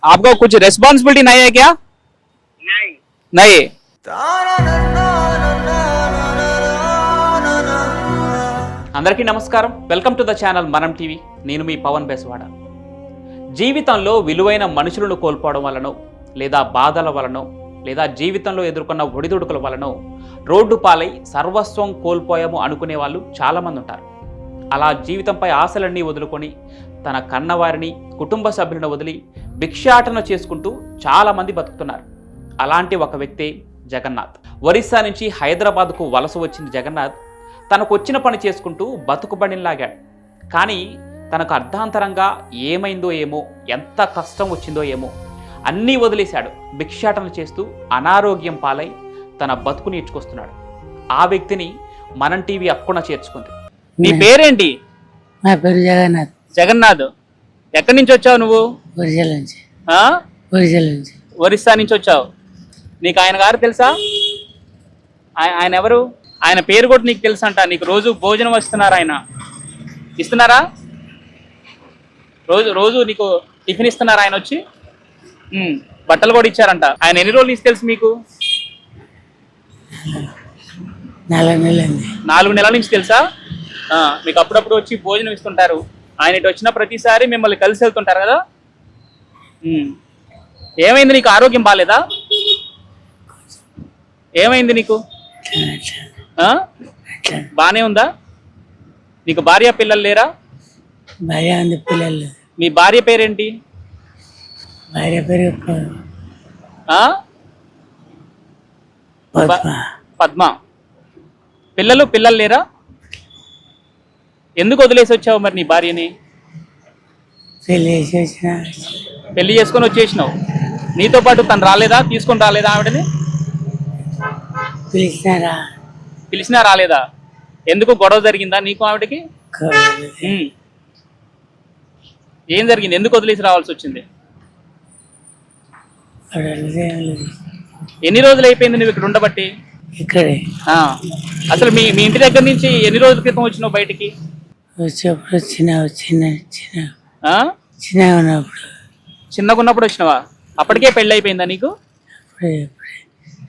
आपको कुछ रिस्पॉन्सिबिलिटी नहीं है क्या? नहीं नहीं. అందరికీ నమస్కారం. వెల్కమ్ టు ద ఛానల్ మనం టీవీ. నేను మీ పవన్ బెస్వాడ. జీవితంలో విలువైన మనుషులను కోల్పోవడం వలనో లేదా బాధల వలనో లేదా జీవితంలో ఎదుర్కొన్న ఒడిదుడుకుల వలనో రోడ్డు పాలై సర్వస్వం కోల్పోయాము అనుకునే వాళ్ళు చాలామంది ఉంటారు. అలా జీవితంపై ఆశలన్నీ వదులుకొని తన కన్నవారిని కుటుంబ సభ్యులను వదిలి భిక్షాటన చేసుకుంటూ చాలామంది బతుకుతున్నారు. అలాంటి ఒక వ్యక్తి జగన్నాథ్. ఒరిస్సా నుంచి హైదరాబాద్కు వలస వచ్చిన జగన్నాథ్ తనకు వచ్చిన పని చేసుకుంటూ బతుకుబడిలాగాడు. కానీ తనకు అర్ధాంతరంగా ఏమైందో ఏమో, ఎంత కష్టం వచ్చిందో ఏమో అన్నీ వదిలేశాడు. భిక్షాటన చేస్తూ అనారోగ్యం పాలై తన బతుకు నేర్చుకొస్తున్నాడు. ఆ వ్యక్తిని మనం టీవీ అక్కున చేర్చుకుంది. నీ పేరేంటి? నా పేరు జగన్నాథ్. జగన్నాథ్, ఎక్కడి నుంచి వచ్చావు నువ్వు? ఒరిజినల్ నుంచి. ఆ? ఒరిజినల్ నుంచి. ఒరిస్సా నుంచి వచ్చావు. నీకు ఆయన గారు తెలుసా? ఆయన ఎవరు? ఆయన పేరు కూడా నీకు తెలుసా అంట. నీకు రోజు భోజనం వస్తున్నారు, ఆయన ఇస్తున్నారా? రోజు నీకు టిఫిన్ ఇస్తున్నారా ఆయన వచ్చి? బట్టలు కూడా ఇచ్చారంట. ఆయన ఎన్ని రోజులు నుంచి తెలుసు మీకు? 4 నెలలు. 4 నెలల నుంచి తెలుసా? మీకు అప్పుడప్పుడు వచ్చి భోజనం ఇస్తుంటారు. ఆయన ఇటు వచ్చిన ప్రతిసారి మిమ్మల్ని కలిసి వెళ్తుంటారు కదా. ఏమైంది, నీకు ఆరోగ్యం బాగాలేదా? ఏమైంది నీకు? బానే ఉందా? నీకు భార్య పిల్లలు లేరా? భార్య ఉంది, పిల్లలు. మీ భార్య పేరేంటి? భార్య పేరు పద్మ. పిల్లలు లేరా? ఎందుకు వదిలేసి వచ్చావు మరి నీ భార్యని? పెళ్లి చేసుకొని వచ్చేసినావు. నీతో పాటు తను రాలేదా? తీసుకొని రాలేదా ఆవిడని? పిలిచినా రాలేదా? ఎందుకు? గొడవ జరిగిందా నీకు ఆవిడకి? ఏం జరిగింది? ఎందుకు వదిలేసి రావాల్సి వచ్చింది? ఎన్ని రోజులు అయిపోయింది నువ్వు ఇక్కడ ఉండబట్టి? ఇక్కడే. అసలు మీ ఇంటి దగ్గర నుంచి ఎన్ని రోజుల క్రితం వచ్చినావు బయటికి? వచ్చేప్పుడు చిన్నగా ఉన్నప్పుడు వచ్చినావా? అప్పటికే పెళ్లి అయిపోయిందా నీకు?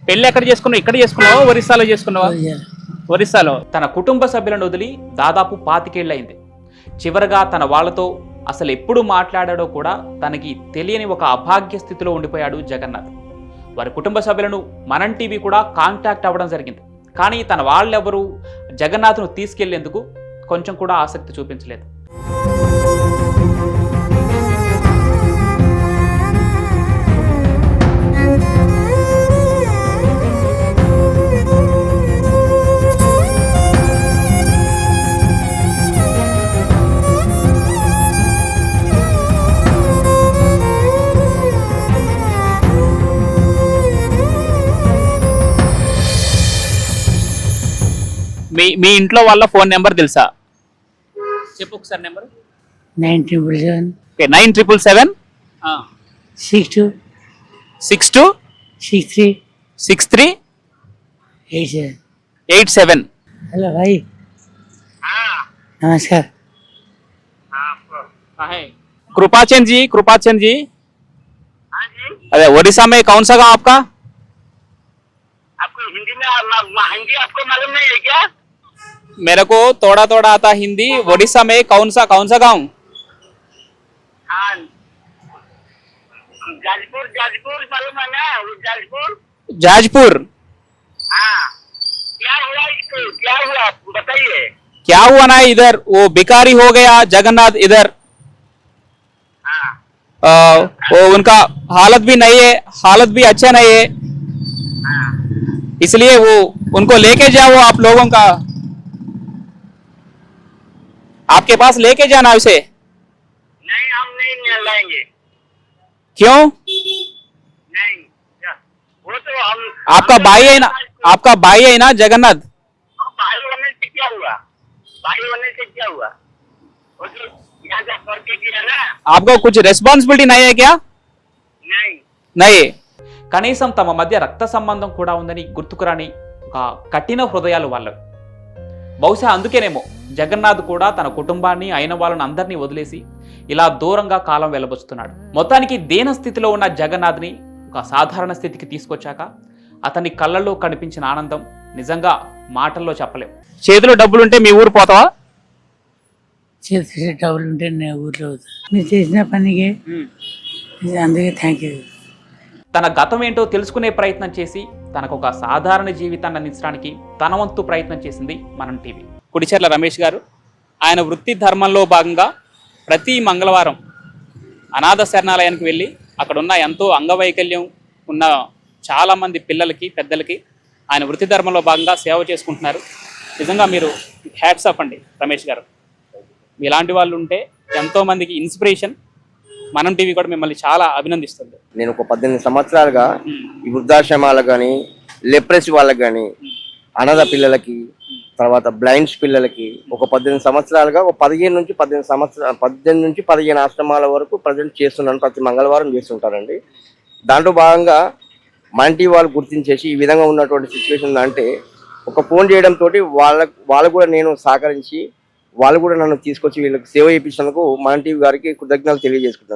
పెళ్లి ఎక్కడ చేసుకున్నావు? ఇక్కడ చేసుకున్నావా? ఒరిస్సాలో చేసుకున్నావా? ఒరిస్సాలో. తన కుటుంబ సభ్యులను వదిలి దాదాపు 25 ఏళ్ళు అయింది. చివరగా తన వాళ్లతో అసలు ఎప్పుడు మాట్లాడాడో కూడా తనకి తెలియని ఒక అభాగ్య స్థితిలో ఉండిపోయాడు జగన్నాథ్. వారి కుటుంబ సభ్యులను మనం టీవీ కూడా కాంటాక్ట్ అవ్వడం జరిగింది. కానీ తన వాళ్ళెవరూ జగన్నాథ్ను తీసుకెళ్లేందుకు కొంచెం కూడా ఆసక్తి చూపించలేదు. మీ ఇంట్లో వాళ్ళ ఫోన్ నెంబర్ తెలుసా? చెప్పు ఒకసారి నెంబర్. 977 977 62 62 63 63 87. हेलो भाई. नमस्कार. कृपाचंद जी. अरे उड़ीसा में कौन सा गाँव आपका? आपको हिंदी में हिंदी आपको मालूम नहीं है क्या? मेरे को थोड़ा थोड़ा आता हिंदी. उड़ीसा में कौन सा गाँव? जाजपुर मालूम है ना? जाजपुर. क्या हुआ बताइए. क्या हुआ ना, इधर वो भिखारी हो गया जगन्नाथ इधर. वो उनका हालत भी नहीं है, हालत भी अच्छा नहीं है. इसलिए वो उनको लेके जाओ आप लोगों का. आपके पास लेके जाना उसे. नहीं, हम नहीं लाएंगे. क्यों? नहीं, वो तो हम. आपका भाई है ना? आपका भाई है ना जगन्नाथ? भाई होने से क्या हुआ? वो तो यहाँ से करके किया ना. आपको कुछ రెస్పాన్సిబిలిటీ नहीं है क्या? नहीं. కనీసం తమ మధ్య రక్త సంబంధం కూడా ఉందని గుర్తుకురాని ఒక కఠిన హృదయాలు వాళ్ళవి. బహుశా అందుకేనేమో జగన్నాథ్ కూడా తన కుటుంబాన్ని అయిన వాళ్ళని అందరినీ వదిలేసి ఇలా దూరంగా కాలం వెళ్ళబోతున్నాడు. మొత్తానికి దీన స్థితిలో ఉన్న జగన్నాథ్ని ఒక సాధారణ స్థితికి తీసుకొచ్చాక అతని కళ్ళల్లో కనిపించిన ఆనందం నిజంగా మాటల్లో చెప్పలేం. చేతిలో డబ్బులుంటే మీ ఊరు పోతావా? చేసే డబ్బులు ఉంటే నేను ఊర్లో అవుతా. మీరు చేసిన పనికి అందుకే థ్యాంక్ యూ. తన గతం ఏంటో తెలుసుకునే ప్రయత్నం చేసి తనకు ఒక సాధారణ జీవితాన్ని అందించడానికి తన వంతు ప్రయత్నం చేసింది మనం టీవీ. కుడిచెర్ల రమేష్ గారు ఆయన వృత్తి ధర్మంలో భాగంగా ప్రతి మంగళవారం అనాథ శరణాలయానికి వెళ్ళి అక్కడున్న ఎంతో అంగవైకల్యం ఉన్న చాలామంది పిల్లలకి పెద్దలకి ఆయన వృత్తి ధర్మంలో భాగంగా సేవ చేసుకుంటున్నారు. నిజంగా మీరు హ్యాట్స్ ఆఫ్ అండి రమేష్ గారు. ఇలాంటి వాళ్ళు ఉంటే ఎంతోమందికి ఇన్స్పిరేషన్. మనం టీవీ కూడా మిమ్మల్ని చాలా అభినందిస్తుంది. నేను ఒక 18 సంవత్సరాలుగా ఈ వృద్ధాశ్రమాలకు కానీ, లెప్రసీ వాళ్ళకి కానీ, అనాథ పిల్లలకి, తర్వాత బ్లైండ్స్ పిల్లలకి ఒక 18 సంవత్సరాలుగా ఒక 18 నుంచి 15 ఆశ్రమాల వరకు ప్రజెంట్ చేస్తున్నాను. ప్రతి మంగళవారం చేస్తుంటారండి. దాంట్లో భాగంగా మన టీవీ వాళ్ళు గుర్తించేసి ఈ విధంగా ఉన్నటువంటి సిచ్యువేషన్ అంటే ఒక ఫోన్ చేయడంతో వాళ్ళకు కూడా నేను సహకరించి వాళ్ళు కూడా నన్ను తీసుకొచ్చి వీళ్ళకి సేవ చేయించినందుకు మన టీవీ గారికి కృతజ్ఞతలు తెలియజేసుకుంటాను.